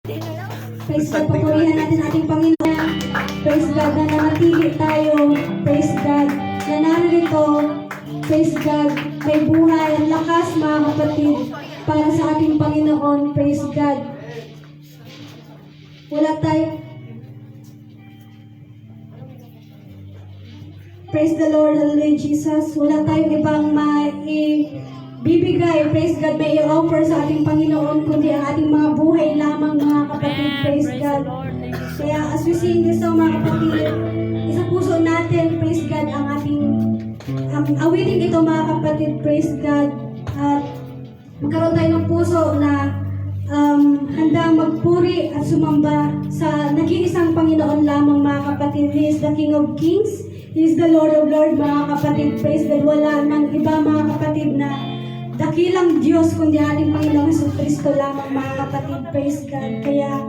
Praise God, papurihan natin ating Panginoon. Praise God, na nanatili tayo. Praise God, na narito. Praise God, may buhay, ang lakas mga kapatid, para sa ating Panginoon. Praise God. Wala tayo. Praise the Lord, hallelujah Jesus. Wala tayong ibang bibigay, praise God, may i-offer sa ating Panginoon, kundi ang ating mga buhay lamang mga kapatid, praise God. Kaya as we sing this song mga kapatid, isa puso natin, praise God, ang ating awitin ito mga kapatid, praise God. At magkaroon tayo ng puso na handang magpuri at sumamba sa nag-iisang Panginoon lamang mga kapatid. He is the King of Kings, He is the Lord of Lords mga kapatid, praise God. Wala nang iba mga kapatid na dakilang Diyos kundi ating Panginoong Jesucristo lamang mga kapatid, praise God. Kaya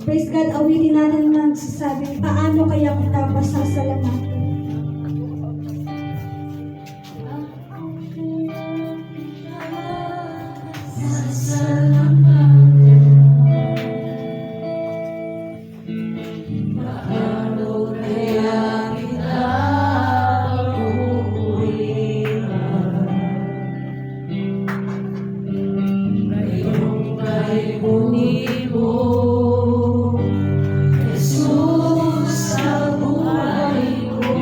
praise God, awitin natin nagsasabi, paano kaya kita masasalamatan? Jesus, sa buhay ko.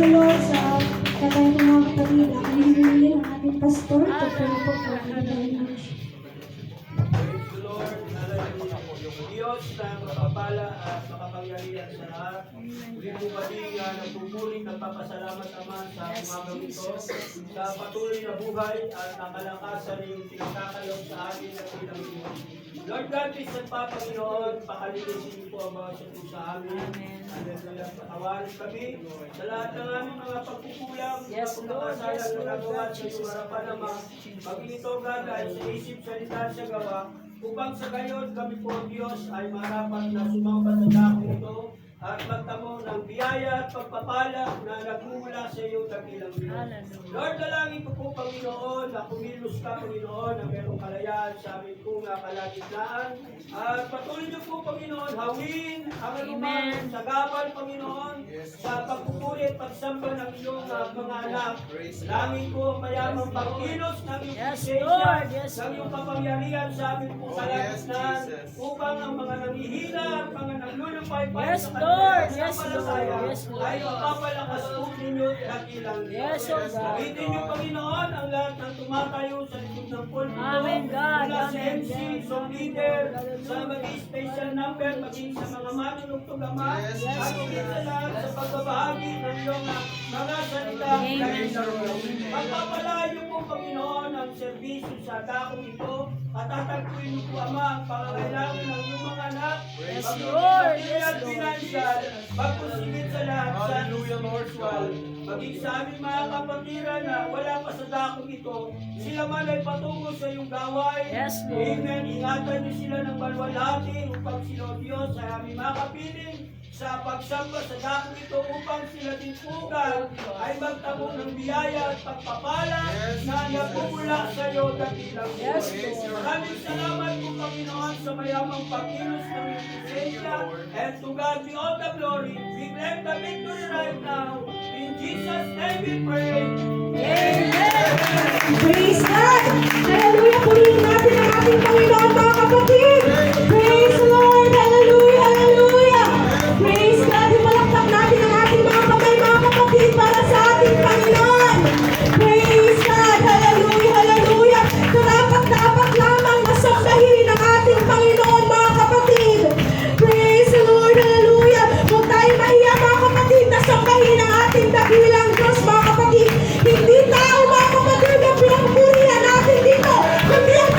the Lord sa katay ko mga kapatid. Ang hinihingi ng ating pastor. Pagpano po po. Thank you very much. Praise the Lord. Hallelujah. Diyos na makapala at makapangyarihan sa lahat. Muli po kami nagpupuri at papasalamat naman sa umagang ito sa patuloy na buhay at nakalakasan yung pinagkakalog sa atin at pinag-iwan. Lord God, please nagpapanginoon, pakalinisin niyo po ang mga sagot sa amin. Hallelujah. Patawarin kami sa lahat ng aming mga pagkukulang, mga pagkakasalan na nagawa sa iyong harapan naman. Maging ito, God, ay sa isip, salita, sa gawa, upang sa gayon kami po, Diyos, ay marapat na sumampa sa dakong ito at magtamo ng biyaya at pagpapala na nagmumula sa iyo dakilang Diyos. Lord, dalangin ko po, Panginoon, na kumilos ka, Panginoon, na merong kalayaan sa aming pong kalagitnaan. At patuloy niyo po, Panginoon, hawin ang anumang sagabal, Panginoon, sa pagpupuri at pagsamba ng iyong mga anak. Langin ko ang mayamang pagkilos ng iyong presensya, ng iyong kapangyarihan sa aming pong kalagitnaan, upang ang mga nanghihina at mga naglulupay sa Lord. Yes, Lord. Yes, Lord. ay mapapalakas po ninyo dakilang Diyos. Yes, O God. Gamitin niyo, Panginoon, ang lahat ng tumatayo sa likod ng pulpito. Amen, God. Mula sa Amen, MC, God. sa leader, sa maging special number, maging sa mga manunugtog ama, at higit sa lahat sa pagbabahagi ng iyong mga salita. Amen. Pagpapalaan niyo po, Panginoon, ang serbisyo sa dakong ito, at tatagpuin niyo po, Ama, ang pangangailangan ng iyong mga anak. Yes, Maging Lord. material, Yes, Lord. financial, pagpusigit sa lahat sa spiritual, maging sa aming mga kapatiran na wala pa sa dakong ito, sila man ay patungo sa iyong gawain. Yes, Lord. Amen. Ingatan niyo sila ng balwalhati upang sila, O Diyos, ay aming makapiling sa pagsamba sa dakong ito upang sila din pugan ay magtamo ng biyaya at pagpapala na nagmumula sa iyo dakilang Diyos. Yes, Lord. Maraming salamat po, Panginoon, sa mayamang pagkilos ng iyong presensya, and to God be all the glory. We claim the victory right now. In Jesus' name we pray. Amen. Praise God! Hallelujah! Purihin natin ang ating Panginoon, mga kapatid! Praise the Lord! Hallelujah! Hallelujah! Praise God! Imalakpak natin ang ating mga kamay, mga kapatid, para sa ating Panginoon! Praise God! Hallelujah! Hallelujah! Karapat-dapat lamang masambahin ang ating Panginoon, mga kapatid! Praise the Lord! Hallelujah! Huwag tayo mahiya, mga kapatid, na sambahin ang ating dakilang Diyos, mga kapatid! Hindi tao, mga kapatid, ang pinagpurihan natin dito, kundi ang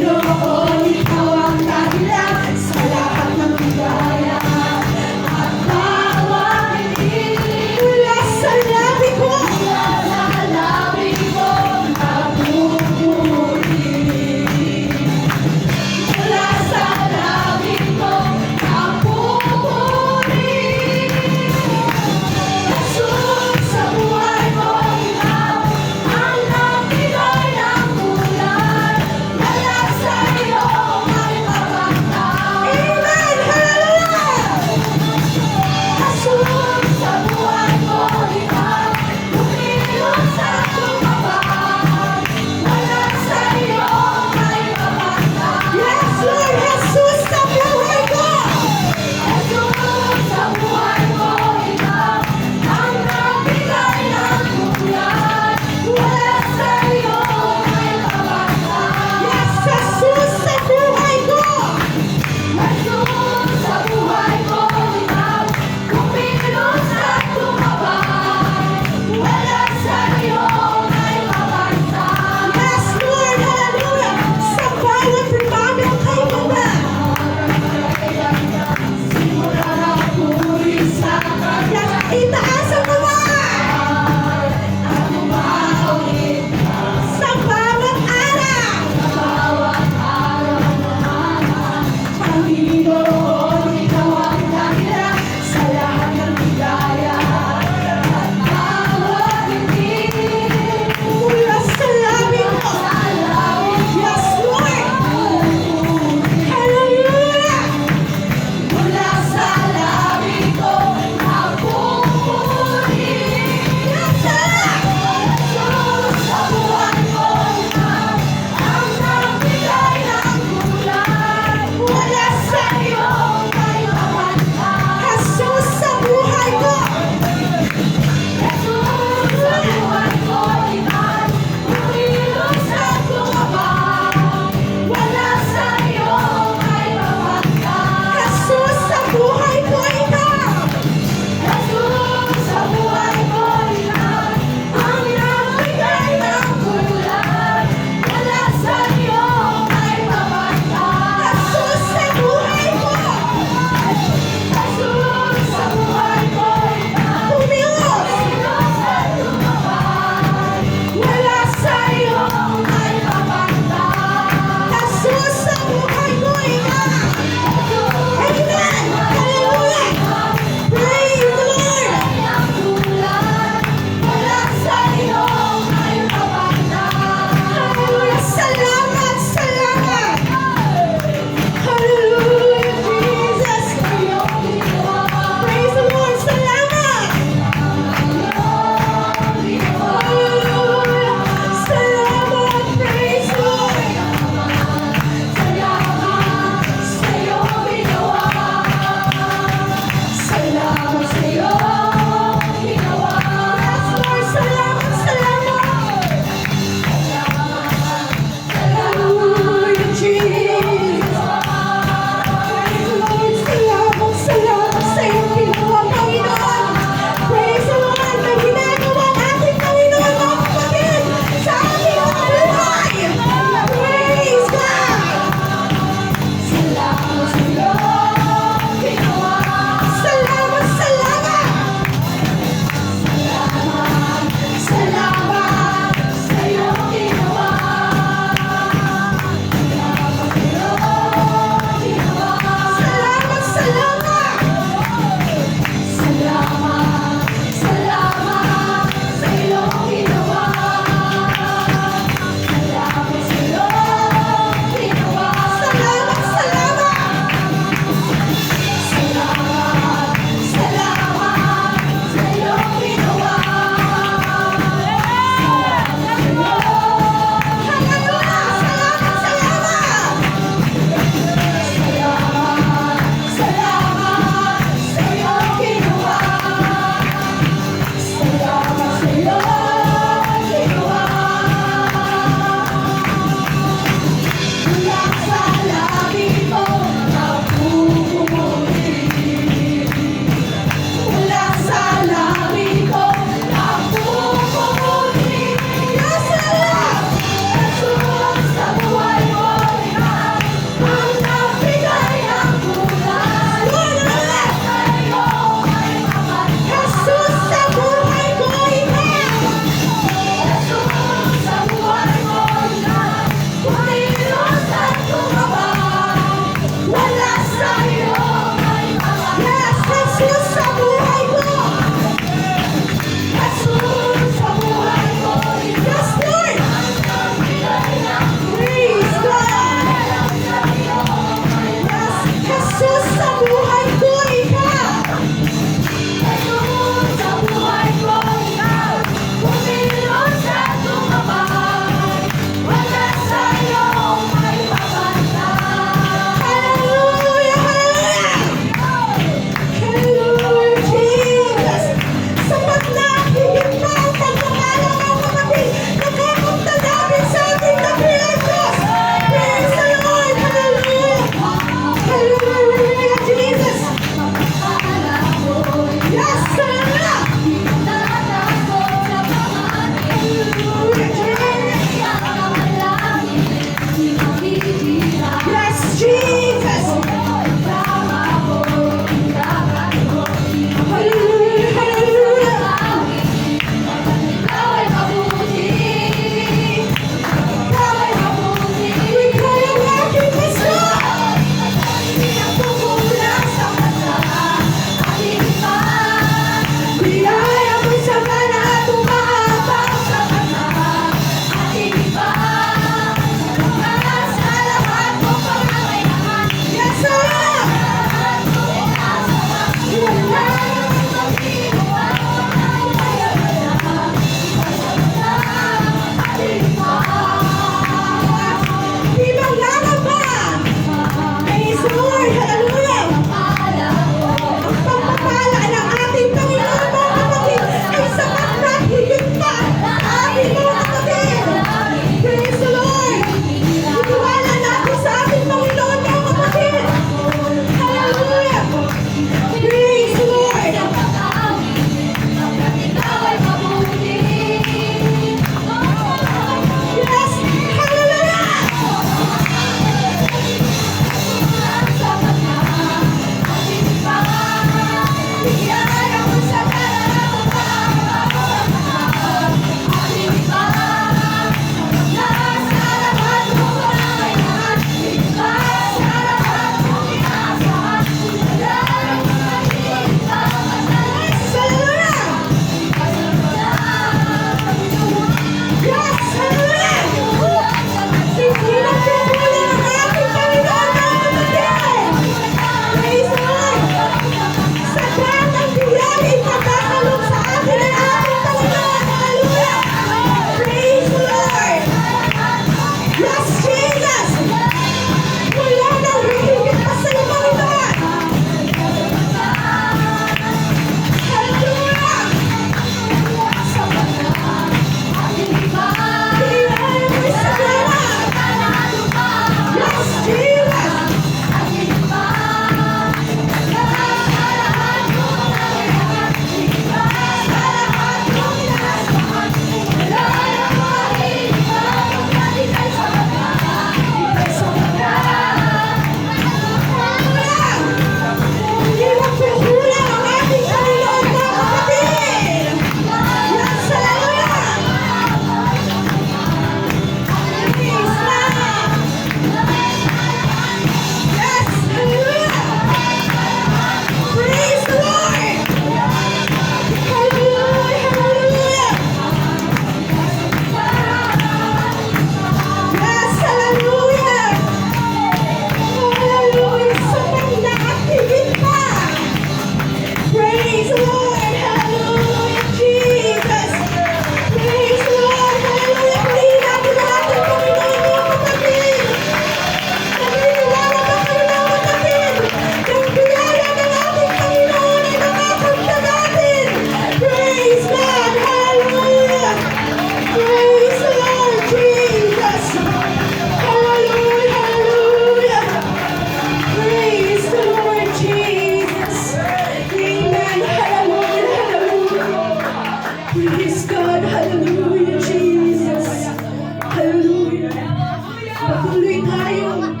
Patuloy tayong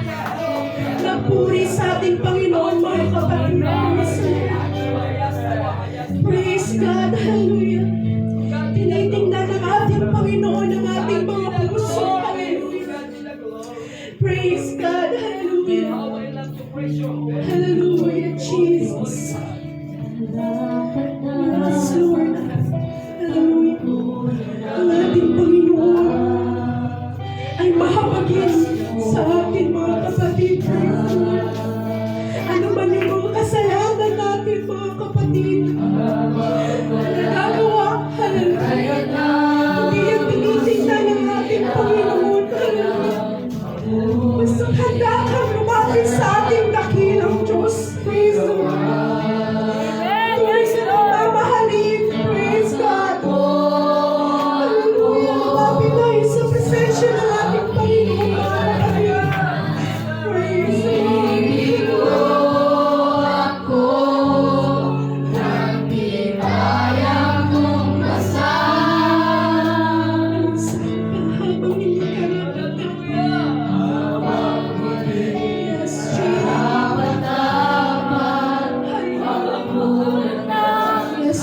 nagpuri sa ating Panginoon, mga kapatid. Praise God. Hallelujah. Tinitingnan ng ating Panginoon ang ating mga puso. Hallelujah. Praise God. Hallelujah. Hallelujah, Jesus. Yes, Lord. Hallelujah. Ang ating Panginoon ay mahabagin sa ating mga kapatid. Praise God. Ano man yung mga kasalanan natin, mga kapatid, nagagawa, hallelujah. Hindi yung tinitingnan ng ating Panginoon, hallelujah. Basta handa kang lumapit sa ating dakilang Diyos. Praise the Lord. Tuloy sa nagmamahalin. Praise God. Hallelujah. Lumapit tayo sa presensya ng ating Panginoon, mga kapatid. Praise the Lord. Habang hindi ka yes, yes,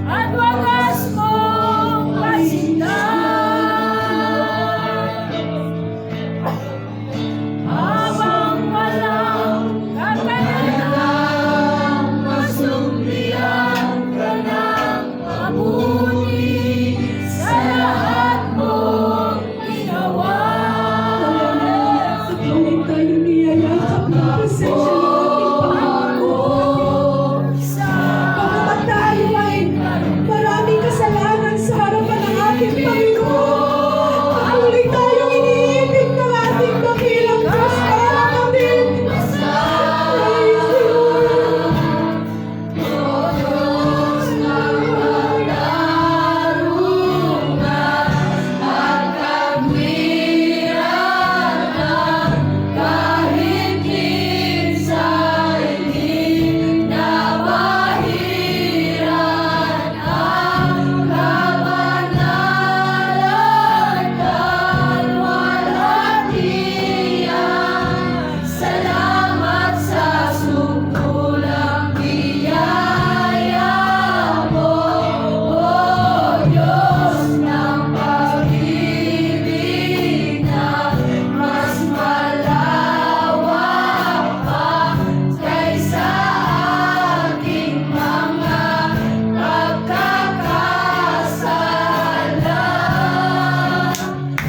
At wagas mong pasindan. Habang walang kakayanan, masumlian ka ng mabuti sa lahat mong ginawa. Patuloy tayo niyayakap ng presensya ng ating Panginoon. Bagamat tayo ay maraming kasalanan sa harapan ng ating Panginoon, patuloy tayong iniibig ng ating dakilang Diyos para natin. Praise the Lord. Salamat sa sungkulang biyaya mo, O Diyos ng pag-ibig na mas malawak pa kaysa aking mga pagkakasala.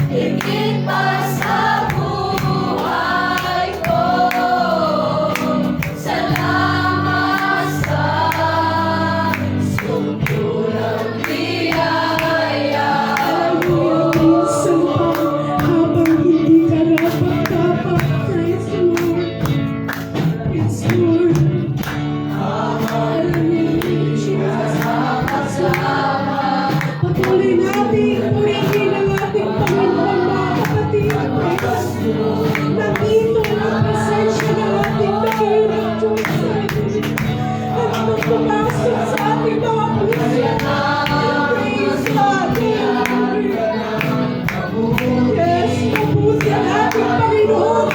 Higit pa sa buhay ko, salamat sa sungkulang biyaya mo. Minsan pa, habang hindi ka dapat, praise the Lord. Yes, Lord. Hallelujah, Jesus. Patuloy natin purihin ang ating Panginoon, mga kapatid. Praise the Lord. Nandito ang presensya ng ating dakilang Diyos. At magpapasok sa ating mga puso. Praise God. Yes, mabuti ang ating Panginoon.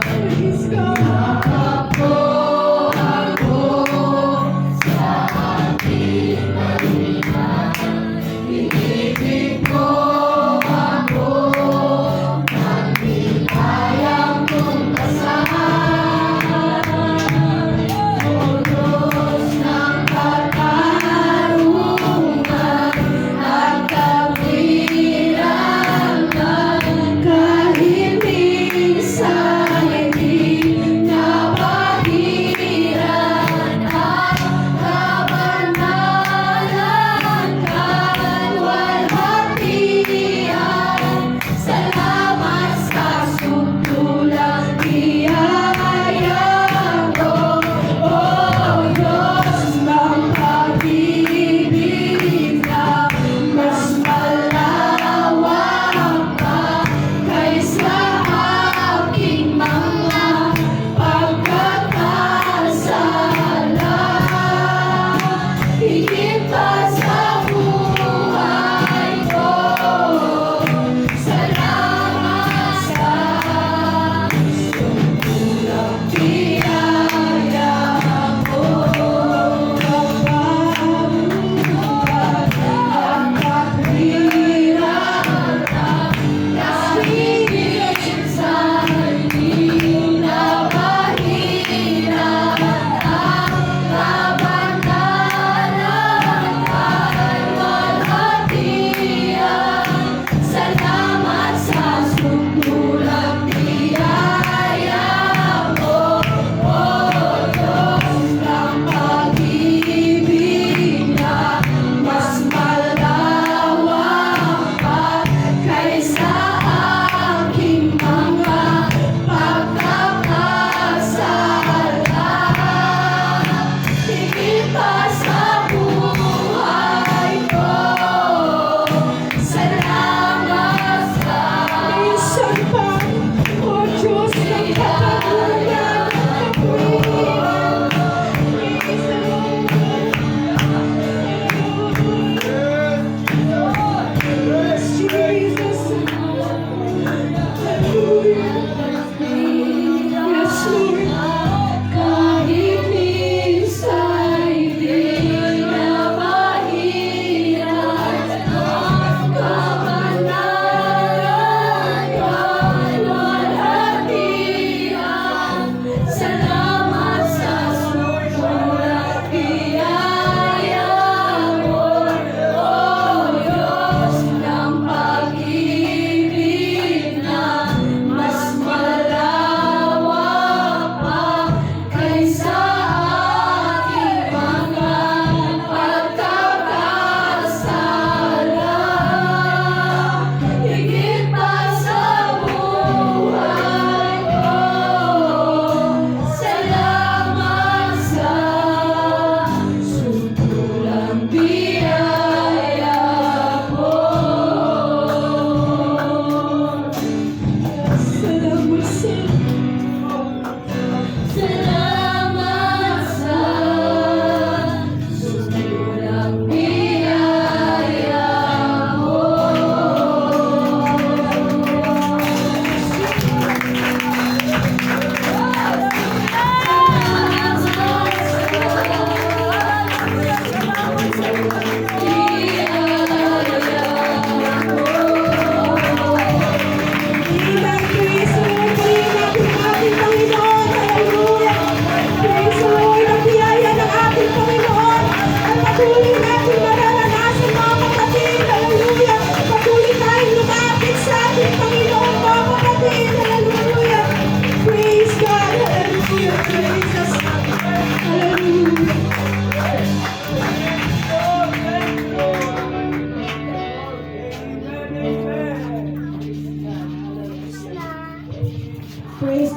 Praise God. Diyos ng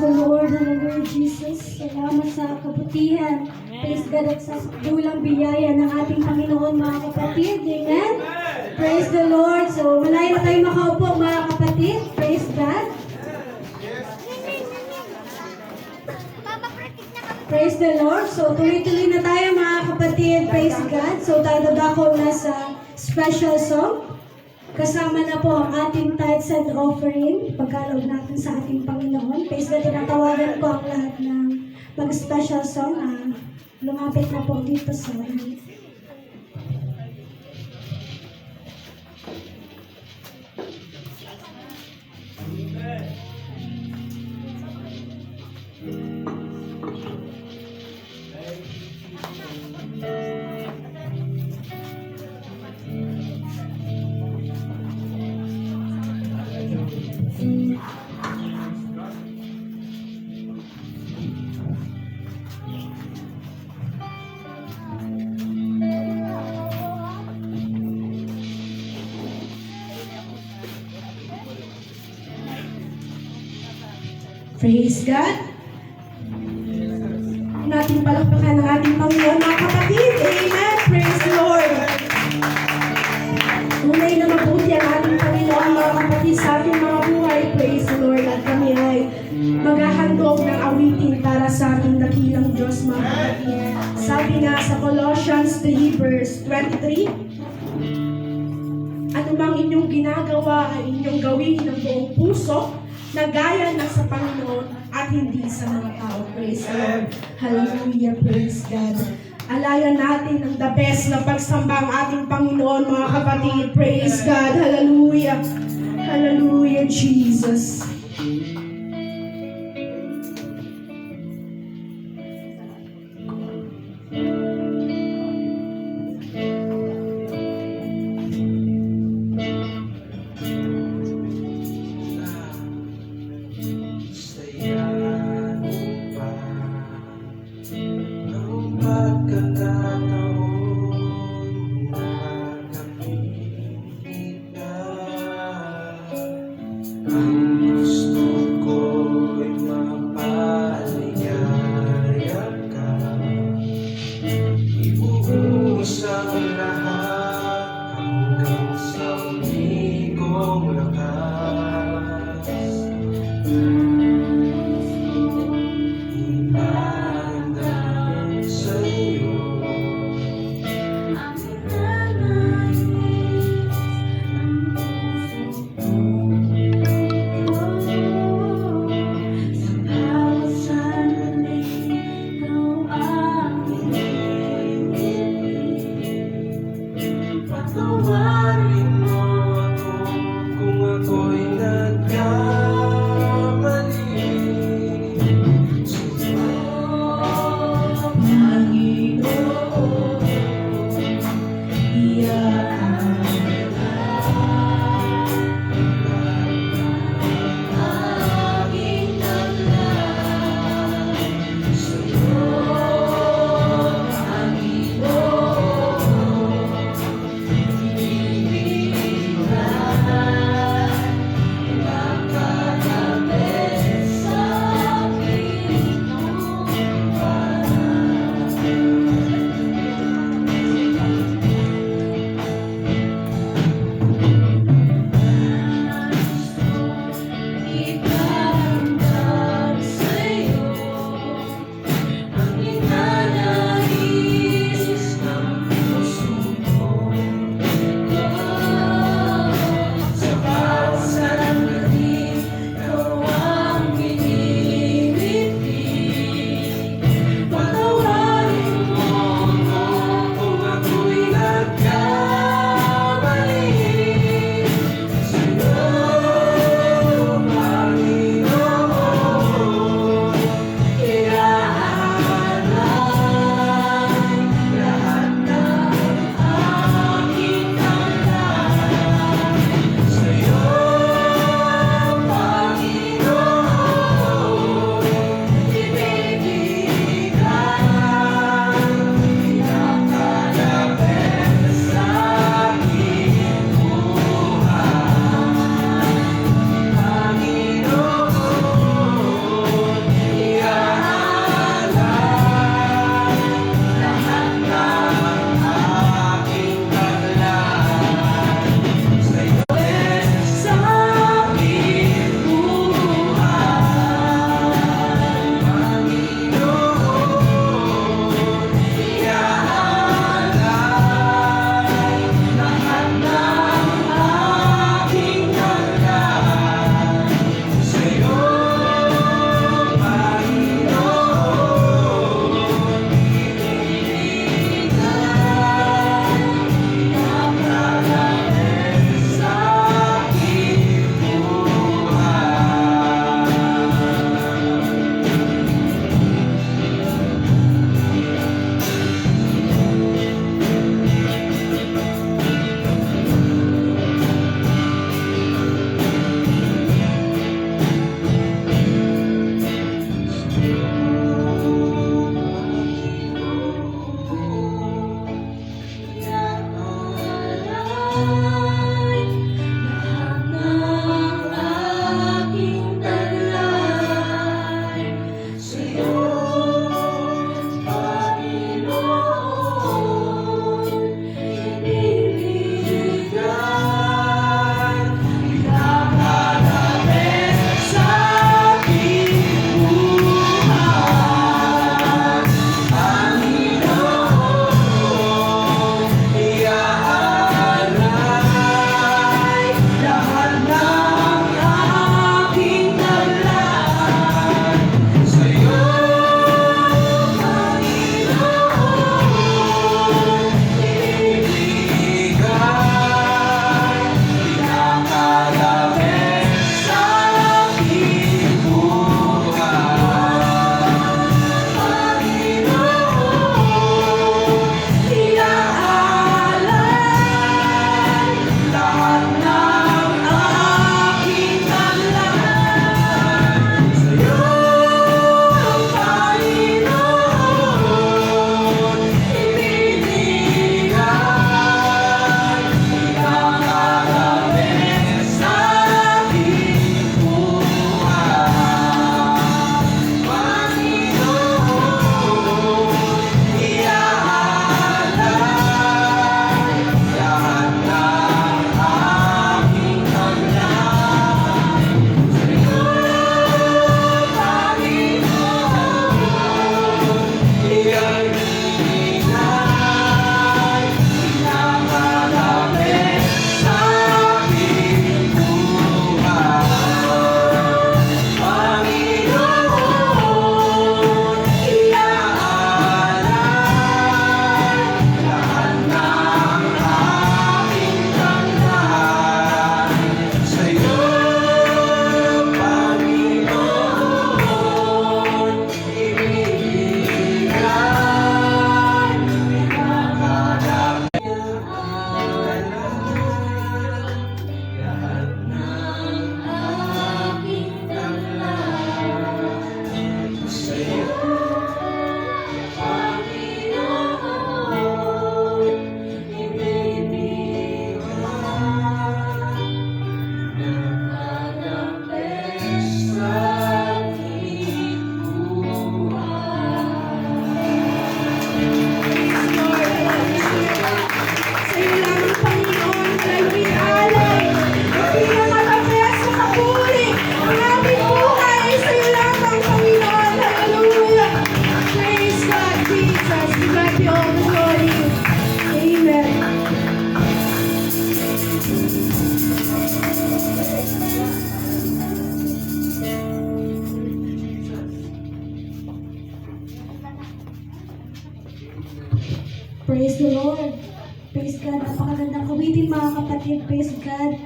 the Lord, hallelujah Jesus. Salamat sa kabutihan. Praise God at sa dulang biyaya ng ating Panginoon mga kapatid. Amen? Praise the Lord. So, malayo na tayo makaupo mga kapatid. Praise God. Praise the Lord. So, tuloy-tuloy na tayo mga kapatid. Praise God. So, tayo dadako na sa special song. Kasama na po ang ating tithes and offering. Pagkaloob natin sa ating Panginoon. Praise God. Tinatawagan ko ang lahat ng mag-special song na lumapit na po dito sa Praise God. Nating palakpakan ng ating Panginoon, mga kapatid. Amen. Praise the Lord. Tunay na mabuti ang ating Panginoon, mga kapatid, sa ating mga buhay. Praise the Lord. At kami ay maghahandog ng awitin para sa ating dakilang Diyos, mga kapatid. Sabi nga sa Colossians 3 verse 23, anumang inyong ginagawa ay inyong gawin ng buong puso, na gaya na sa Panginoon at hindi sa mga tao. Praise the Lord. Hallelujah. Praise God. Alayan natin ang the best na pagsamba ang ating Panginoon, mga kapatid. Praise God. Hallelujah. Hallelujah, Jesus. mga kapatid, praise God.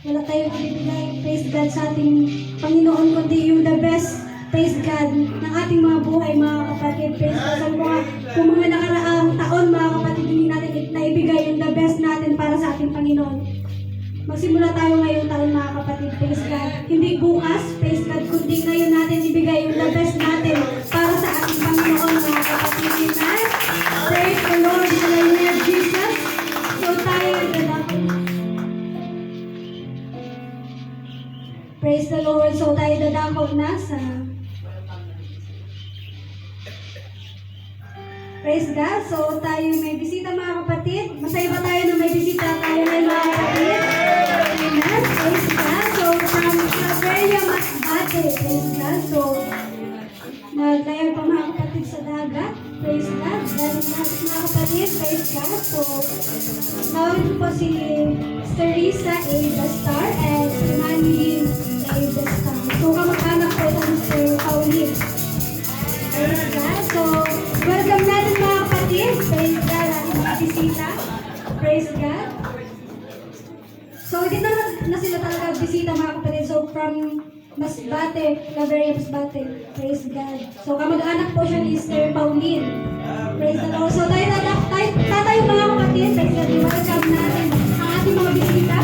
Wala tayong ibibigay, praise God, sa ating Panginoon, kundi yung the best, praise God, ng ating mga buhay, mga kapatid, praise God. Sabi ko nga, kung mga nakaraang taon, mga kapatid, hindi natin naibigay yung the best natin para sa ating Panginoon. Magsimula tayo ngayong taon, mga kapatid, praise God. Hindi bukas, praise God, kundi ngayon natin ibigay yung the best natin para sa ating Panginoon, mga kapatid. Amen. Praise the Lord, hallelujah, Jesus. So tayo praise the Lord. So tayo dadako na sa praise God. So tayo may bisita, mga kapatid. Masaya ba tayo na may bisita tayo ngayon, mga kapatid? Amen. Praise God. So from Claveria, Masbate. Praise God. So naglayag pa, mga kapatid, sa dagat. Praise God. Galing natin, mga kapatid. Praise God. So tawag po si Teresa A. Dastar and si Manny A. Dastar. So kamag-anak po ito ni Sir Pauline. Praise God. So welcome natin, mga kapatid. Praise God. Ating mga bisita. Praise God. So dito na sila talaga bisita, mga kapatid. So from Masbate, Claveria, Masbate. Praise God. So kamag-anak po siya ni Sir Pauline. Praise the Lord. So tayo mga kapatid. Praise God. Welcome natin ang ating mga bisita.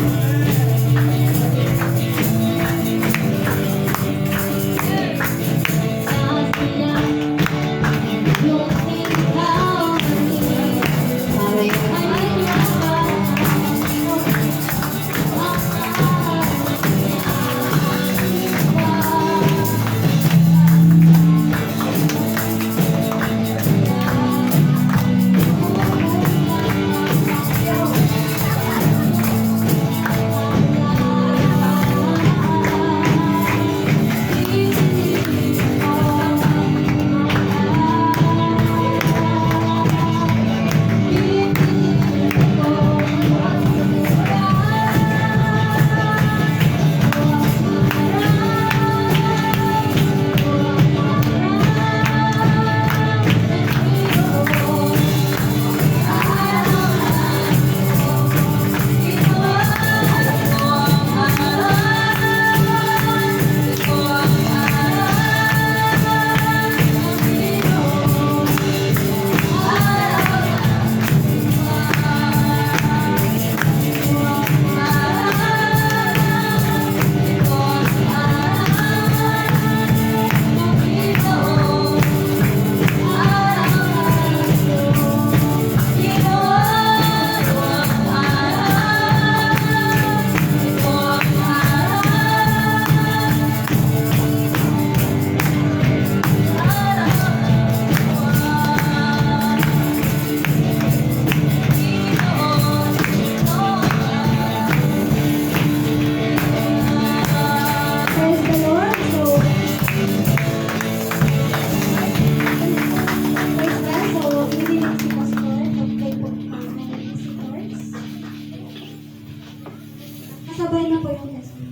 Kasabay na po yung lesson.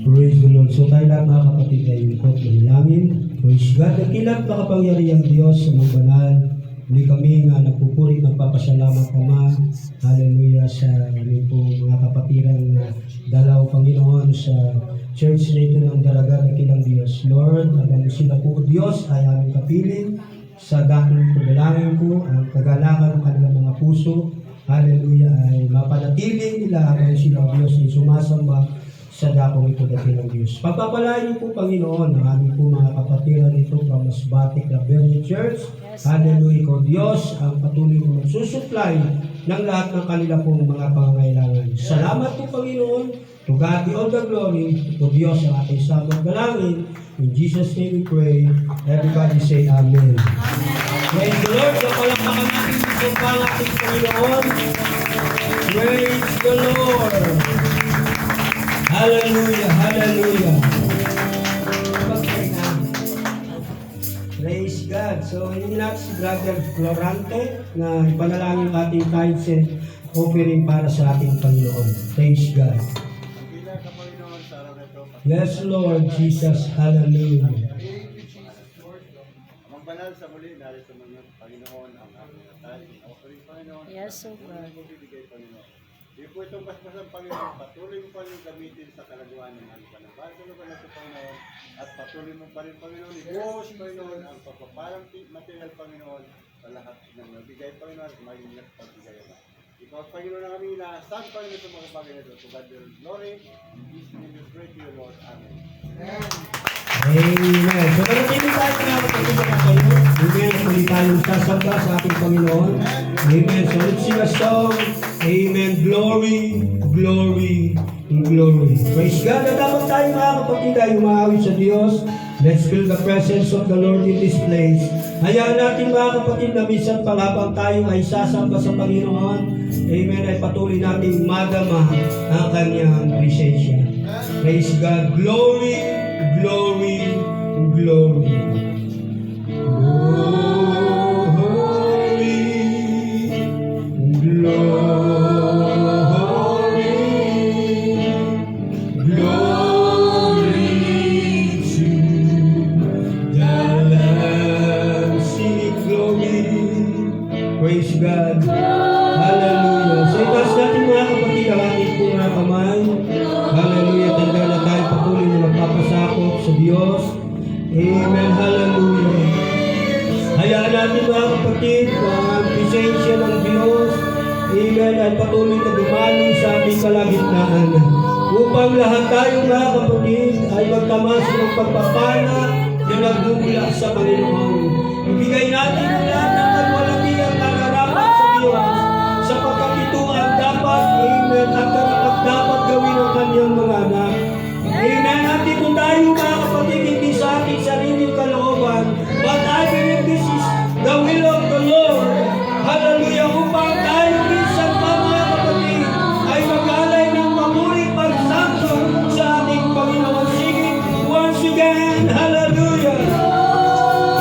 Praise the Lord. So tayo lahat, mga kapatid, ay ikot ng langin. Praise God. Dakilang makapangyarihang Diyos sa mga banal. Muli kami nga nagpupuri ng papasalamat, Ama. Hallelujah sa aming po mga kapatirang dalaw, Panginoon, sa church na ito ng Dalaga, Dakilang Diyos. Lord, habang sila po, Diyos, ay aming kapiling sa daking pagdalangin ko, ang kagalangan ng kanilang mga puso. Hallelujah, ay mapanatiling nila habang sila, Diyos, ay sumasamba sa dakong ito, Dakilang Diyos. Pagpapalain niyo po, Panginoon, ang aming po mga kapatiran ito from Masbate, Claveria Church. Hallelujah, ko Diyos, ang patuloy kong susupply ng lahat ng kanila pong mga pangangailangan. Salamat po, Panginoon. To God be all the glory. To Diyos ang ating sabot dalangin. In Jesus' name we pray. Everybody say Amen. Praise the Lord. So palakpakan natin ito pa ang ating Panginoon. Praise the Lord. Hallelujah, hallelujah. Praise God. So, hindi natin si Brother Florante na ipanalangin ang ating tithes and offering para sa ating Panginoon. Praise God. Yes, Lord Jesus. Hallelujah. Ang banal sa muli, narito mo niyo, Panginoon, ang aming tithes and offering. Panginoon. Yes, At oh God. patuloy mo bibigay, Panginoon. Di po itong basbasan, Panginoon. Patuloy mo pa rin gamitin sa kalagawan ng mga panabal sa lugar na ito, Panginoon. At patuloy mo pa rin, Panginoon. Ibuhos, Panginoon, ang pagpapalang material, Panginoon, sa lahat ng nabigay, Panginoon, at maging pagbigay na. Ikaw, Panginoon, ang aming inaasahan, Panginoon, sa mga bagay na ito. To God be the glory. In Jesus' name we pray to you, Lord. Amen. Amen. So, manatili tayo na kapatid na kayo. Amen. Muli tayong sasamba sa ating Panginoon. Amen. So, let's sing a song. Amen. Glory, glory, glory. Praise God. At dapat tayo mga kapatid ay umaawit sa Diyos. Let's feel the presence of the Lord in this place. Hayaan natin mga kapatid na minsan pang habang tayo ay sasamba sa Panginoon. Amen. Ay patuloy nating madama ang kanyang presensya. Praise God. Glory, glory, glory. Glory, glory, glory to the Lamb. Sing it, glory. Praise God. Hallelujah. So itaas natin mga kapatid ang ating pong mga kamay. Hallelujah. Tanda na tayo patuloy na magpapasakop sa Diyos. Amen. Hallelujah. Hayaan natin mga kapatid ang presensya ng Diyos. Amen. At patuloy na dumali sa ating kalagitnaan. Upang lahat tayo mga kapatid ay magtamasa ng pagpapala na nagmumula sa Panginoon. Ibigay natin ang lahat ng kalwalatiang nararapat sa Diyos sapagkat ito ang dapat, amen, at karapat dapat gawin ng kanyang mga anak. Amen. At ito tayo mga kapatid, hindi sa ating sariling kalooban, but I believe this is the will of the Lord. Hallelujah. Upang tayo minsan pa mga kapatid ay mag-alay ng mamuling pagsanto sa ating Panginoon. Sing it once again. Hallelujah.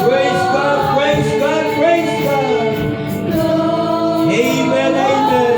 Praise God, praise God, praise God. Amen, amen.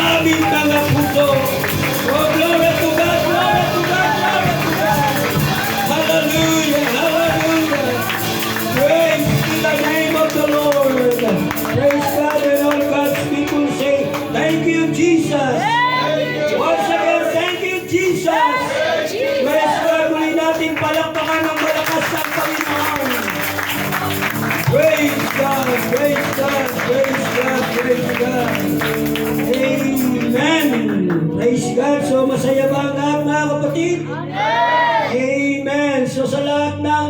aming mga puso. Oh, glory to God, glory to God, glory to God. Hallelujah, hallelujah. Praise to the name of the Lord. Praise God, and all God's people say, thank you, Jesus. Once again, thank you, Jesus. Praise God, muli natin palakpakan ng malakas ng Panginoon. Praise God, praise God, praise God, praise God. Amen. Praise God. So masaya ba ang lahat, mga kapatid? Amen. So sa lahat ng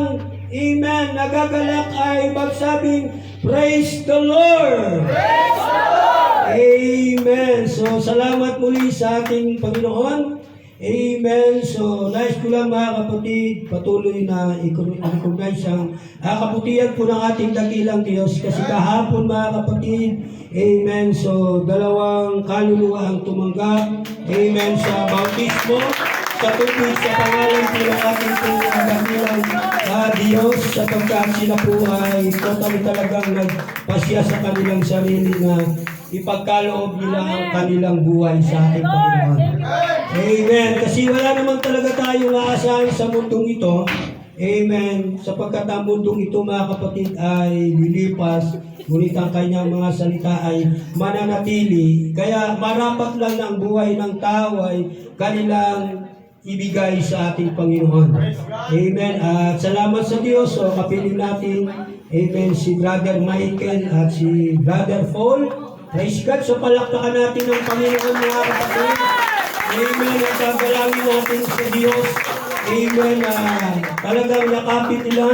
amen, nagagalak ay magsabing, praise the Lord. Amen. So salamat muli sa ating Panginoon. Amen. So, nais ko lang, mga kapatid, patuloy na i-recognize ang kabutihan po ng ating dakilang Diyos. Kasi kahapon, mga kapatid, amen. So, 2 kaluluwa ang tumanggap. Amen. Sa bautismo, sa tubig, sa pangalan po ng ating dakilang Diyos, sapagkat sila po ay totally talagang nagpasya sa kanilang sarili na ipagkaloob nila ang kanilang buhay sa ating Panginoon. Amen. Kasi wala naman talaga tayong aasahan sa mundong ito. Amen. Sapagkat ang mundong ito, mga kapatid, ay lilipas. Ngunit ang kanyang mga salita ay mananatili. Kaya marapat lang ang buhay ng tao ay kanilang ibigay sa ating Panginoon. Amen. At salamat sa Diyos. So, kapiling natin, amen, si Brother Michael at si Brother Paul. Praise God. So, palakpakan natin ang Panginoon, mga kapatid. Amen. At tagalangin natin sa Diyos. Amen. Talagang nakapit nila.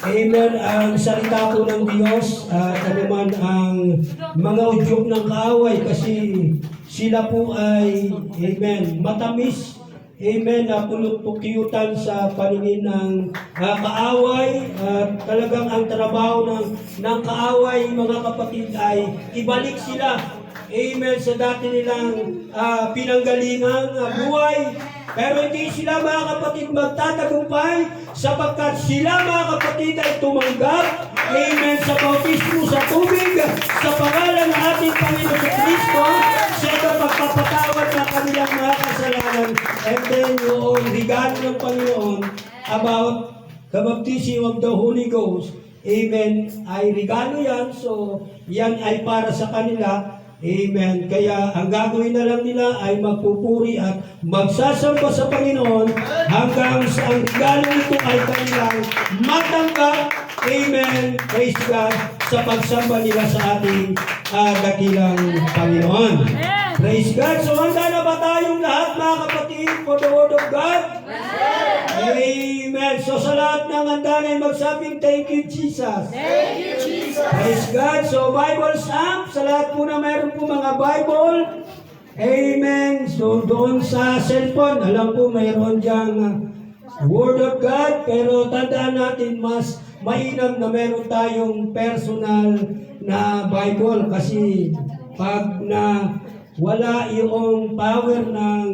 Amen. Ang salita po ng Diyos. At naman ang mga udyok ng kaaway. Kasi sila po ay, amen, matamis. Amen. Pulot-pukyutan sa paningin ng kaaway. At talagang ang trabaho ng kaaway, mga kapatid, ay ibalik sila. Amen. Sa dati nilang pinanggalingang buhay. Pero hindi sila, mga kapatid, magtatagumpay sapagkat sila, mga kapatid, ay tumanggap. Amen. Sa bautismo sa tubig, sa pangalan ng ating Panginoon Kristo, sa pagpapatawad ng kanilang mga kasalanan. And then yung regalo ng Panginoon about the baptism of the Holy Ghost. Amen. Ay regalo yan. So, yan ay para sa kanila. Amen. Kaya ang gagawin na lang nila ay magpupuri at magsasamba sa Panginoon hanggang sa ang regalo nito ay kanilang matanggap. Amen. Praise God sa pagsamba nila sa ating dakilang Panginoon. Praise God. So handa na ba tayong lahat, mga kapatid, for the Word of God? Amen. So sa lahat ng handa na magsabing, thank you, Jesus. Thank you, Jesus. Praise God. So Bible Samp, sa lahat po na mayroon po mga Bible. Amen. So doon sa cellphone, alam po mayroon diyang Word of God. Pero tandaan natin, mas mainam na meron tayong personal na Bible. Kasi pag na wala yung power ng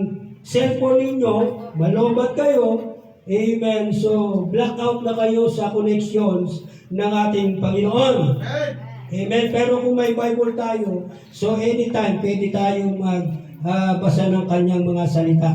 cellphone ninyo, malobat kayo, amen, so blackout na kayo sa connections ng ating Panginoon. Amen. Pero kung may Bible tayo, so anytime pwede tayong magbasa ng kanyang mga salita.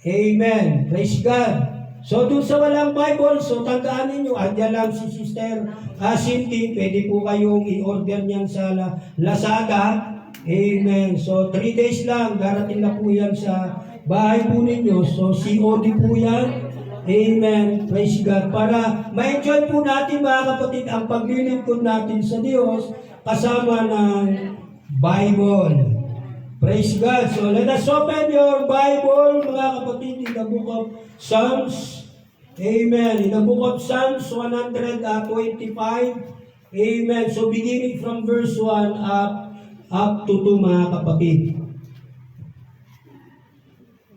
Amen. Praise God. So dun sa walang Bible, so tandaan ninyo, andyan lang si Sister Cindy, pwede po kayong i-order niyan sa Lazada. Amen. So 3 days lang, darating na po yan sa bahay po ninyo. So COD po yan. Amen. Praise God. Para ma-enjoy po natin, mga kapatid, ang paglilingkod natin sa Diyos kasama ng Bible. Praise God. So let us open your Bible, mga kapatid, in the book of Psalms. Amen. In the book of Psalms 125. Amen. So beginning from verse 1 up to 2, mga kapatid.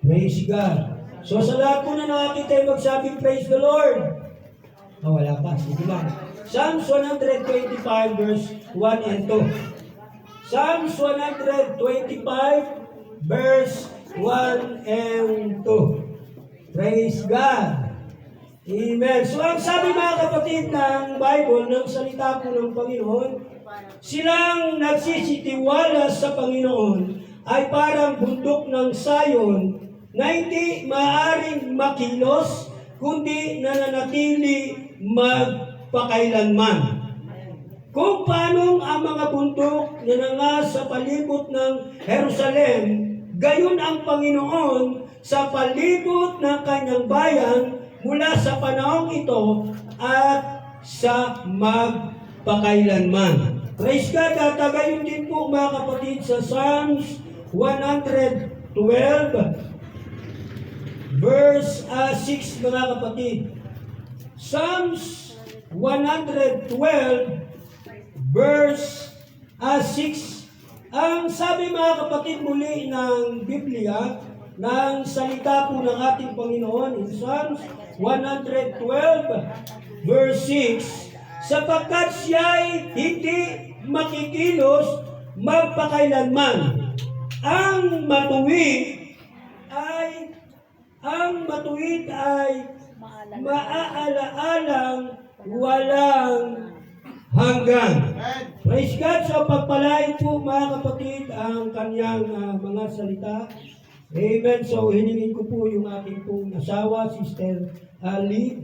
Praise God. So sa lahat po na nakakita yung magsabing praise the Lord. Wala pa. Sige lang. Psalms 125 verse 1 and 2. Psalms 125 verse 1 and 2. Praise God. Amen. So ang sabi, mga kapatid, ng Bible, ng salita po ng Panginoon, silang nagsisitiwala sa Panginoon ay parang bundok ng sayon na hindi maaaring makilos, kundi nananatili magpakailanman. Kung paano ang mga bundok na nanga sa palibot ng Jerusalem, gayon ang Panginoon sa palibot ng kanyang bayan mula sa panahong ito at sa magpakailanman. Praise God, at gayon din po mga kapatid sa Psalms 112 verse 6 mga kapatid. Psalms 112 verse 6. Ang sabi mga kapatid muli ng Biblia, ng salita po ng ating Panginoon in Psalms 112 verse 6, sapagkat siya'y hindi makikilos magpakailanman. Ang matuwid ay maaalaalang walang hanggan. Praise God. So pagpalain po mga kapatid ang kanyang mga salita. Amen. So hiningin ko po yung aking pong asawa, Sister Ali.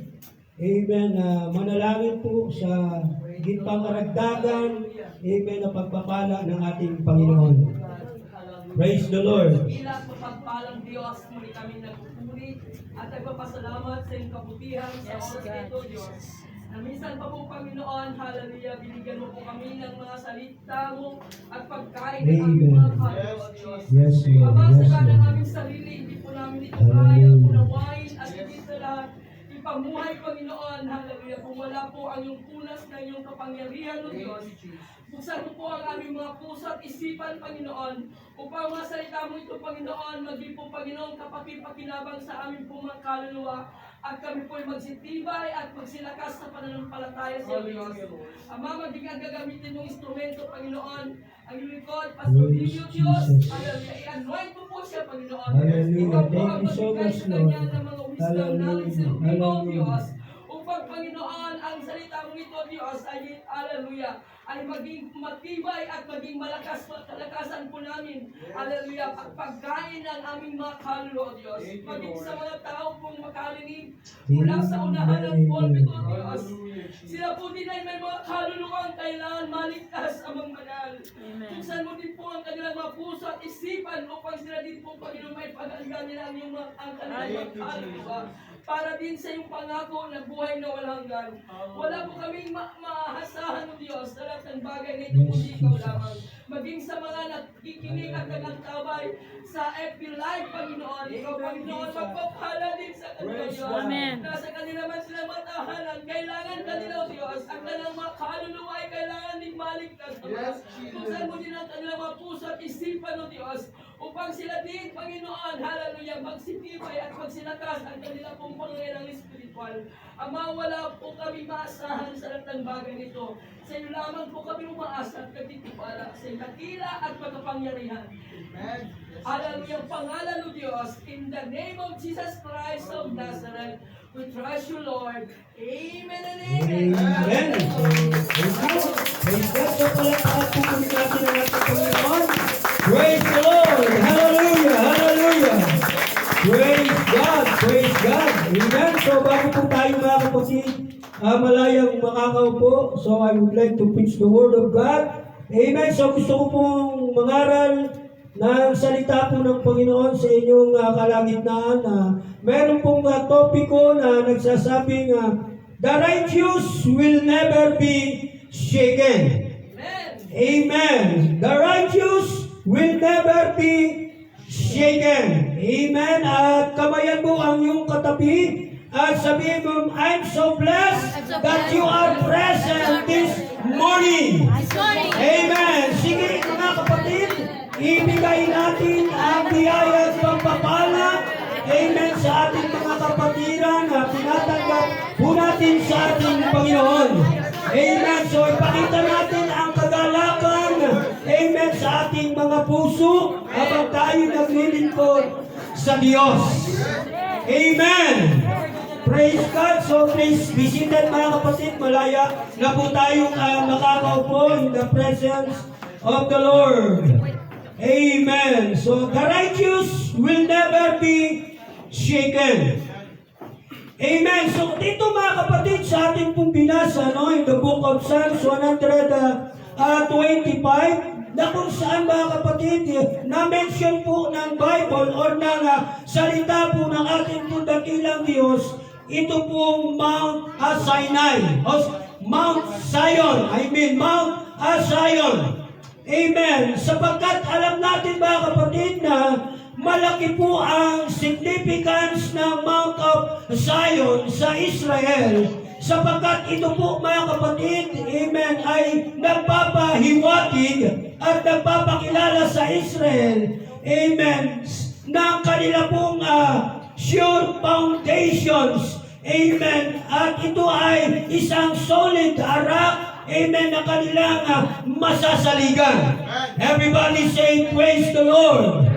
Amen. Manalangin po sa higit pang karagdagan. Amen. Na pagpapala ng ating Panginoon. Praise the Lord. Ilang mapagpalang Diyos, muli kami nagpupuri at nagpapasalamat sa iyong kabutihan sa oras na ito, Diyos. Na minsan pa po, Panginoon, hallelujah, binigyan mo po kami ng mga salita mo at pagkain ng aming mga kaluluwa, Diyos. Yes, Lord. Pabasa Yes, ka ng Lord. aming sarili, hindi po namin ito kaya unawain at hindi sa lahat ipamuhay, Panginoon, hallelujah. Kung wala po ang iyong punas na iyong kapangyarihan, O Diyos, buksan mo po ang aming mga puso at isipan, Panginoon, upang mga salita mo ito, Panginoon, maging po, Panginoon, kapakipakinabang sa aming po mga kaluluwa, at kami po ay magsitibay at magsilakas sa pananampalataya sa iyo, Diyos. Ama, maging ang gagamitin mong instrumento, Panginoon, ang likod, Pastor Dio, Diyos, hallelujah, i-anoint mo po siya, Panginoon. Hallelujah. Ikaw po Thank ang you so magbigay much, sa kanya Lord. ng mga wisdom, knowledge, and Hallelujah. ikaw, Diyos, Hallelujah. upang, Panginoon, ang salita mo ito, Diyos, ay, hallelujah, ay maging matibay at maging malakas, kalakasan po namin, hallelujah, at pagkain ng aming mga kaluluwa, Diyos. Maging sa mga tao pong makarinig mula sa unahan ng pulpito, Diyos. Sila po din ay may mga kaluluwa ang kailangan maligtas amang banal. Buksan mo din po ang kanilang mga puso at isipan upang sila din po, Panginoon, may pag-aligan nila ang kanilang mga kaluluwa para din sa iyong pangako na buhay na walang hanggan. Wala po kaming maahasahan ng Diyos sa lahat ng bagay na ito, kundi ikaw lamang. Maging sa mga nakikinig at nagangtabay sa FB Live, Panginoon, ikaw, Panginoon, magpapala din sa kanila, Diyos. Nasa kanila man sila matahanan, kailangan kanila, Diyos, ang kanilang mga kaluluwa ay kailangan din maligtas, Diyos. Buksan mo din ang kanilang mga puso at isipan, O Diyos, upang sila din, Panginoon, hallelujah, magsitibay at magsilakas ang kanila pong pangailang espiritual. Ama, wala po kami maasahan sa lahat ng bagay nito. Sa iyo lamang po kami umaasa at nagtitiwala sa iyong dakila at pagkapangyarihan. Hallelujah, pangalan ng Diyos, in the name of Jesus Christ of Nazareth, we trust you, Lord. Amen and amen. Amen. Praise God. So palakpakan po kami natin ang ating Panginoon. Praise the Lord. Hallelujah. Hallelujah. Praise God. Praise God. Amen. So bago po tayo mga kapatid, malayang makakaupo, so I would like to preach the word of God. Amen. So gusto ko pong mangaral ng salita po ng Panginoon sa inyong kalagitnaan na meron pong topiko na nagsasabing the righteous will never be shaken. Amen. The righteous will never be shaken. Amen. At kamayan mo ang iyong katabi at sabihin mo, I'm so blessed that you are present this morning. Amen. Sige mga kapatid, ibigay natin ang biyaya at pagpapala, amen, sa ating mga kapatiran na tinatanggap po natin sa ating Panginoon. Amen. So ipakita natin ang kagalakan, amen, sa ating mga puso habang tayo naglilingkod sa Diyos. Amen. Praise God. So please be seated mga kapatid. Malaya na po tayong makakaupo in the presence of the Lord. Amen. So the righteous will never be shaken. Amen. So dito mga kapatid sa ating pong binasa, no, in the book of Psalms 125, na kung saan mga kapatid, na-mention po ng Bible or ng salita po ng ating pong dakilang Diyos, ito pong Mount Sinai, o Mount Zion, Mount Zion. Amen. Sapagkat alam natin mga kapatid na malaki po ang significance ng Mount of Zion sa Israel. Sapagkat ito po mga kapatid, amen, ay nagpapahiwatig at nagpapakilala sa Israel, amen, ng kanila pong sure foundations, amen, at ito ay isang solid rock, amen, na kanilang masasaligan. Everybody say, praise the Lord.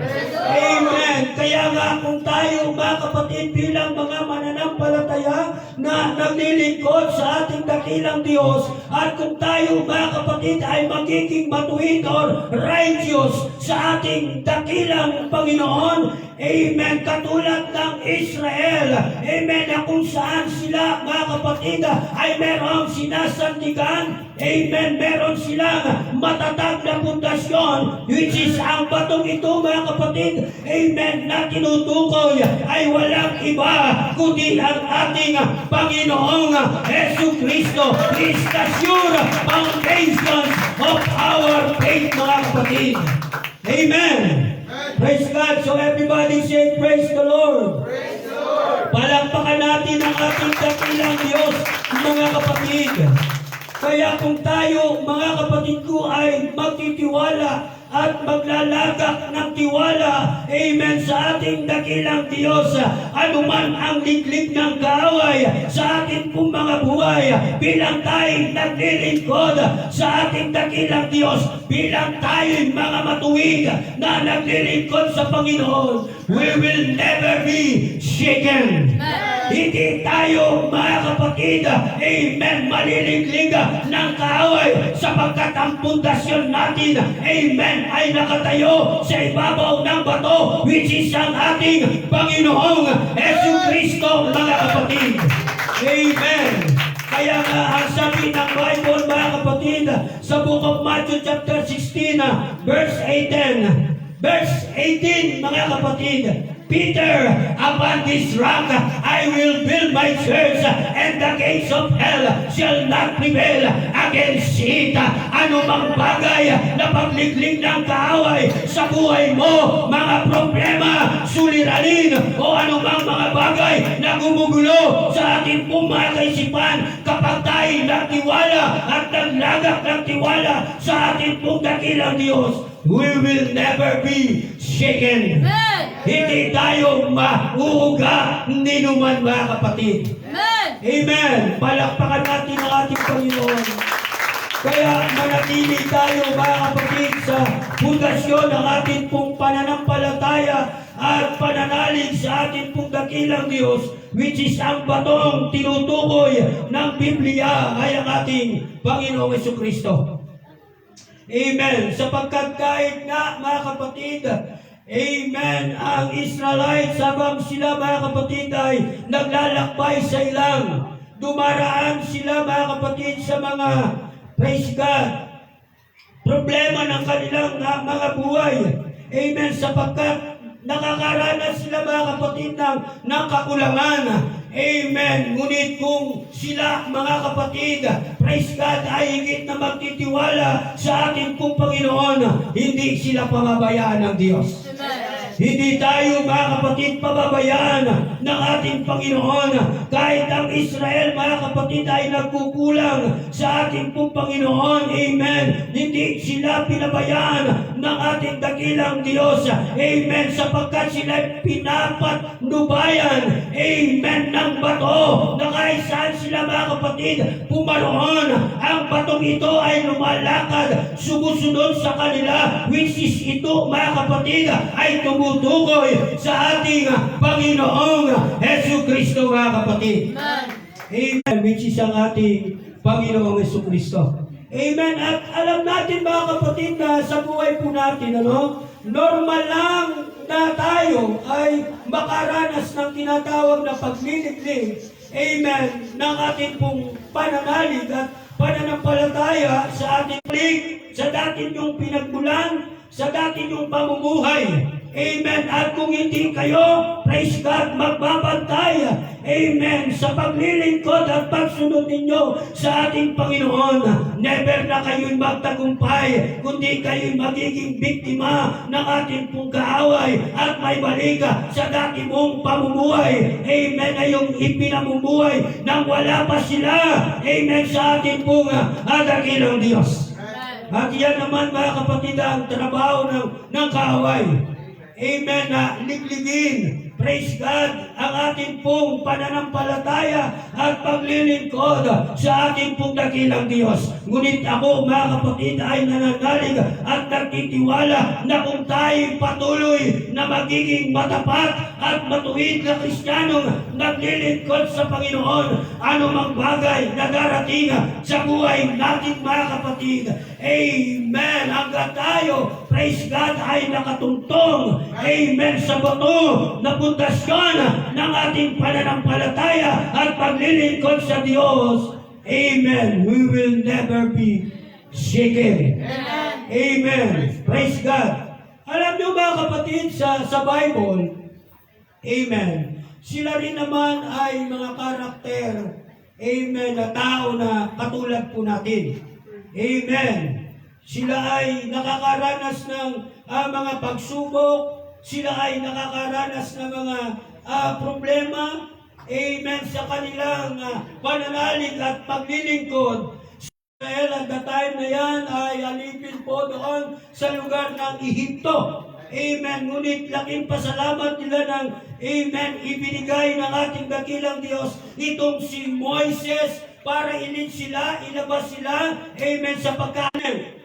Amen. Kaya nga kung tayo mga kapatid bilang mga mananampalataya na naglilingkod sa ating dakilang Diyos, at kung tayo mga kapatid ay magiging matuwid or righteous sa ating dakilang Panginoon, amen, katulad ng Israel, amen, na kung saan sila mga kapatid ay merong sinasandigan, amen, meron silang matatag na pundasyon, which is ang batong ito mga kapatid, amen, na tinutukoy ay walang iba kundi ang ating Panginoong Jesucristo. He is the sure foundation of our faith mga kapatid. Amen. Praise God. So everybody say, praise the Lord. Praise the Lord. Palakpakan natin ang ating dakilang Diyos, mga kapatid. Kaya kung tayo, mga kapatid ko, ay magtitiwala at maglalagak ng tiwala, amen, sa ating dakilang Diyos, anuman ang liglig ng kaaway sa ating pong mga buhay, bilang tayo naglilingkod sa ating dakilang Diyos, bilang tayo mga matuwid na naglilingkod sa Panginoon, we will never be shaken. Hindi tayo mga kapatid, amen, maliliglig ng kaaway, sapagkat ang pundasyon natin, amen, ay nakatayo sa ibabaw ng bato, which is ang ating Panginoong Jesucristo mga kapatid. Amen. Kaya nga ang sabi ng Bible mga kapatid sa book of Matthew chapter 16 verse 18, verse 18 mga kapatid, Peter, upon this rock I will build my church, and the gates of hell shall not prevail against it. Ano mang bagay na pagliglig ng kaaway sa buhay mo, mga problema, suliranin, o anumang mga bagay na gumugulo sa ating pong mga kaisipan, kapag tayo nagtiwala at naglagak ng tiwala sa ating pong dakilang Diyos, we will never be shaken. Hindi tayo mauuga ni numan mga kapatid. Amen. Palakpakan natin ang ating Panginoon. Kaya manatili tayo mga kapatid sa pundasyon ng ating pong pananampalataya at pananalig sa ating pong dakilang Diyos, which is ang batong tinutukoy ng Biblia ay ang ating Panginoong Jesucristo. Amen. Sapagkat kahit nga mga kapatid, amen, ang Israelites habang sila mga kapatid ay naglalakbay sa ilang, dumaraan sila mga kapatid sa mga, praise God, problema ng kanilang mga buhay. Amen. Sapagkat nakakaranas sila mga kapatid ng kakulangan. Amen. Ngunit kung sila mga kapatid, praise God, ay higit na magtitiwala sa ating pong Panginoon, hindi sila pababayaan ng Diyos. Hindi tayo mga kapatid pababayaan ng ating Panginoon. Kahit ang Israel mga kapatid ay nagkukulang sa ating pong Panginoon, amen, hindi sila pinabayaan ng ating dakilang Diyos, amen, sapagkat sila pinapatnubayan, amen, ng bato na kahit saan sila mga kapatid pumaroon, ang batong ito ay lumalakad sumusunod sa kanila, which is ito mga kapatid ay tumutukoy sa ating Panginoong Jesucristo mga kapatid. Amen. Which is ang ating Panginoong Jesucristo. Amen. At alam natin mga kapatid na sa buhay po natin, normal lang na tayo ay makaranas ng tinatawag na pagliliglig, amen, ng ating pong pananalig at pananampalataya sa ating lig, sa dati niyong pinagmulan, sa dati niyong pamumuhay. Amen. At kung hindi kayo, praise God, magbabantay, amen, sa paglilingkod at pagsunod ninyo sa ating Panginoon, never na kayo'y magtagumpay, kundi kayo'y magiging biktima ng ating pong kaaway at may balik sa dati mong pamumuhay. Amen. Ay yung ipinamumuhay nang wala pa sila. Amen. Sa ating pong dakilang Diyos. At yan naman mga kapatid ang trabaho ng kaaway. Amen, na ligligin, praise God, ang ating pong pananampalataya at paglilingkod sa ating pong dakilang Diyos. Ngunit ako, mga kapatid, ay nananalig at nagtitiwala na kung tayo patuloy na magiging matapat at matuwid na Kristiyanong naglilingkod sa Panginoon, anumang bagay na darating sa buhay natin, mga kapatid, amen, hanggang tayo, praise God, ay nakatuntong, amen, sa bato na pundasyon ng ating pananampalataya at paglilingkod sa Diyos. Amen. We will never be shaken. Amen. Praise God. Alam niyo mga kapatid, sa Bible, amen, sila rin naman ay mga karakter, amen, na tao na katulad po natin. Amen. Sila ay nakakaranas ng mga pagsubok, sila ay nakakaranas ng mga problema, amen, sa kanilang pananalig at paglilingkod. Israel at the time na yan ay alipin po doon sa lugar ng Ehipto. Amen. Ngunit laking pasalamat nila ng, amen, ibinigay ng ating dakilang Diyos itong si Moises para ilabas sila, amen, sa pagkain.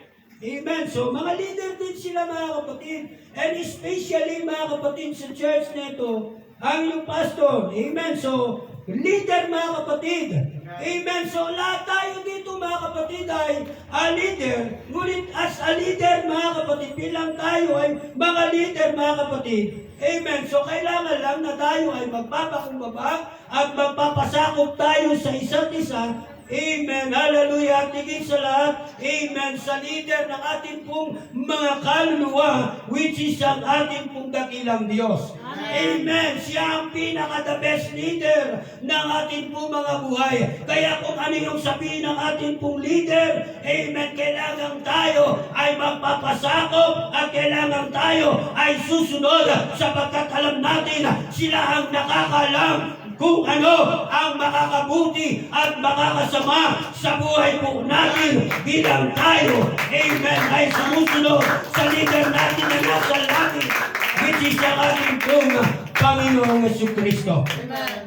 Amen. So, mga leader din sila, mga kapatid. And especially, mga kapatid, sa church nito, ang yung pastor. Amen. So, leader, mga kapatid. Amen. So, lahat tayo dito, mga kapatid, ay leader. Ngunit as a leader, mga kapatid, bilang tayo ay mga leader, mga kapatid. Amen. So, kailangan lang na tayo ay magpapakumbaba at magpapasakop tayo sa isa't isa. Amen. Hallelujah. At higit sa lahat, amen, sa leader ng ating pong mga kaluluwa, which is ang ating pong dakilang Diyos. Amen. Siya ang pinaka-the best leader ng ating pong mga buhay. Kaya kung ano yung sabihin ng ating pong leader, amen, kailangan tayo ay magpapasakop at kailangan tayo ay susunod sapagkat alam natin sila ang nakakalam kung ano ang makakabuti at makakasama sa buhay po natin bilang tayo, amen, ay sumusunod sa leader natin na nasa langit, which is ang ating pong Panginoong Jesucristo.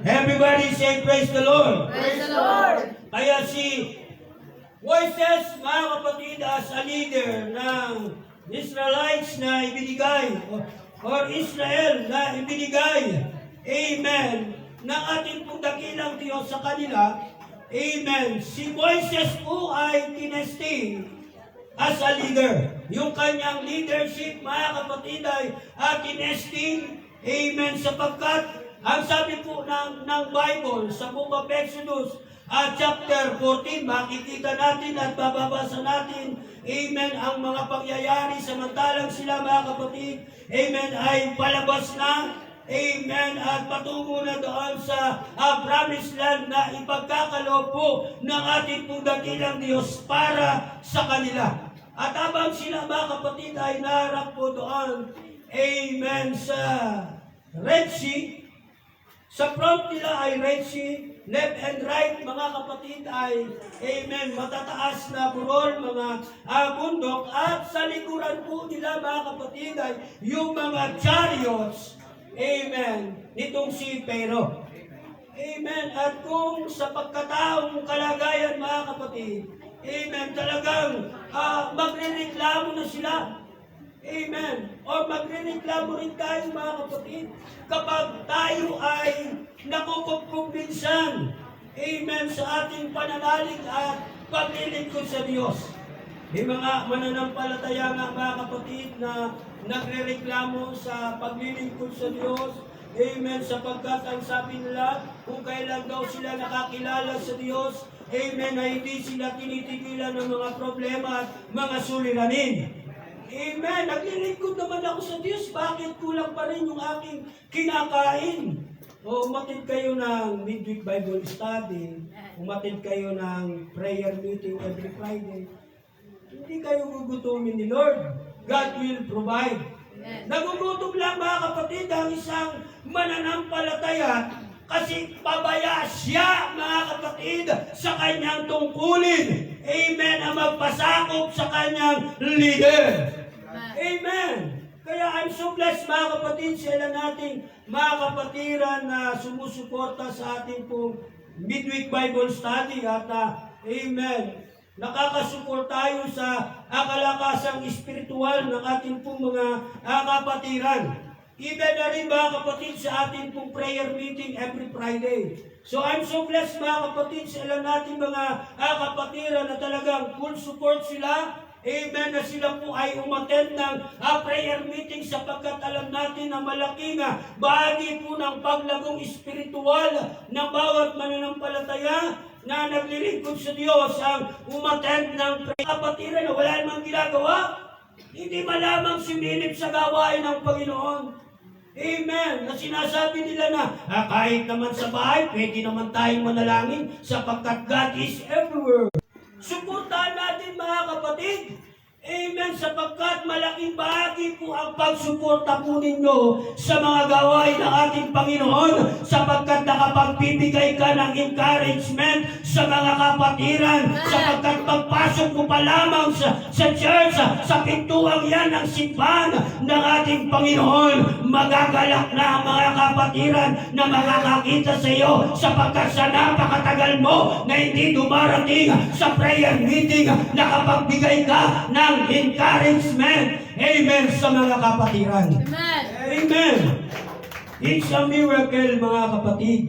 Everybody say, praise the Lord. Praise the Lord. Kaya si Moises, mga kapatid, as a leader ng Israelites na ibinigay, or Israel na ibinigay, amen, ng ating pong dakilang Diyos sa kanila, amen, si Moises po ay tinesting as a leader. Yung kanyang leadership, mga kapatid, ay tinesting, amen, sapagkat ang sabi po ng Bible sa Book of Exodus, chapter 14, makikita natin at bababasa natin, amen, ang mga pangyayari samantalang sila, mga kapatid, amen, ay palabas na, amen, at patungo na doon sa promised land na ipagkakaloob po ng ating pong dakilang Diyos para sa kanila. At habang sila, mga kapatid, ay naharap po doon, amen, sa Red Sea, sa front nila ay Red Sea, left and right, mga kapatid, ay, amen, matataas na burol, mga bundok, at sa likuran po nila, mga kapatid, ay yung mga chariots, amen, nitong si Pero. Amen. At kung sa pagkataong kalagayan, mga kapatid, amen, talagang magrereklamo na sila. Amen. O magrereklamo rin tayo, mga kapatid, kapag tayo ay nakukupkop minsan, amen, sa ating pananalig at paglilingkod sa Diyos. May mga mananampalataya nga, mga kapatid, na nagrereklamo sa paglilingkod sa Diyos. Amen. Sapagkat ang sabi nila, kung kailan daw sila nakakilala sa Diyos, amen, na hindi sila tinitigilan ng mga problema at mga suliranin. Amen. Naglilingkod naman ako sa Diyos. Bakit kulang pa rin yung aking kinakain? O umatid kayo ng midweek Bible study, umatid kayo ng prayer meeting every Friday, hindi kayo gugutumin ni Lord. God will provide. Nagugutom lang mga kapatid ang isang mananampalataya kasi pabaya siya mga kapatid sa kanyang tungkulin. Amen. Ang magpasakop sa kanyang leader. Amen. Kaya I'm so blessed mga kapatid, sila nating mga kapatiran na sumusuporta sa ating pong midweek Bible study at amen, nakakasupport tayo sa kalakasang espiritual ng ating pong mga kapatiran. Even na rin mga kapatid sa ating pong prayer meeting every Friday. So I'm so blessed mga kapatid sa ilan natin mga kapatiran na talagang full support sila. Amen, na sila po ay umattend ng prayer meeting sapagkat alam natin na malaking bahagi po ng paglagong espiritual ng bawat mananampalataya na naglilingkod sa Diyos ang umattend ng kapatiran na wala namang ginagawa. Hindi malamang sumilip sa gawain ng Panginoon. Amen. Na sinasabi nila na kahit naman sa bahay, pwede naman tayong manalangin sapagkat God is everywhere. Suportahan natin mga kapatid. Amen. Sapagkat malaking bahagi po ang pagsuporta po ninyo sa mga gawain ng ating Panginoon sapagkat nakapagbibigay ka ng encouragement sa mga kapatiran sapagkat pagpasok mo pa lamang sa church, sa pintuang yan ng simbahan ng ating Panginoon, magagalak na ang mga kapatiran na makakakita sa iyo sapagkat sa napakatagal mo na hindi dumarating sa prayer meeting, nakapagbigay ka ng encouragement. Amen sa mga kapatiran. Amen. Amen. It's a miracle mga kapatid.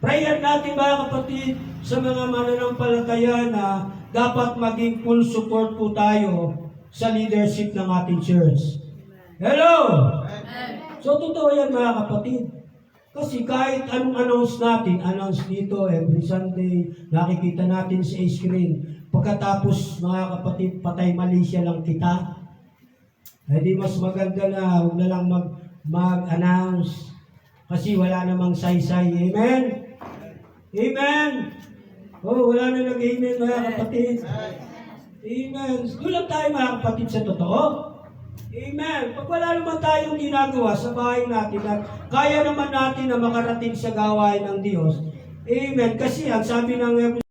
Prayer natin mga kapatid sa mga mananampalataya na dapat maging full support po tayo sa leadership ng ating church. Hello! So totoo yan mga kapatid. Kasi kahit anong announce dito every Sunday, nakikita natin sa screen. Pagkatapos mga kapatid, patay Malaysia lang kita. Eh di mas maganda na huwag na lang mag-announce. Kasi wala namang saysay. Amen? Amen? Oh, wala na nag-amen mga kapatid. Amen. Doon lang tayo mga kapatid sa totoo. Amen. Pag wala naman tayong ginagawa sa bahay natin at kaya naman natin na makarating sa gawain ng Diyos. Amen. Kasi ang sabi ng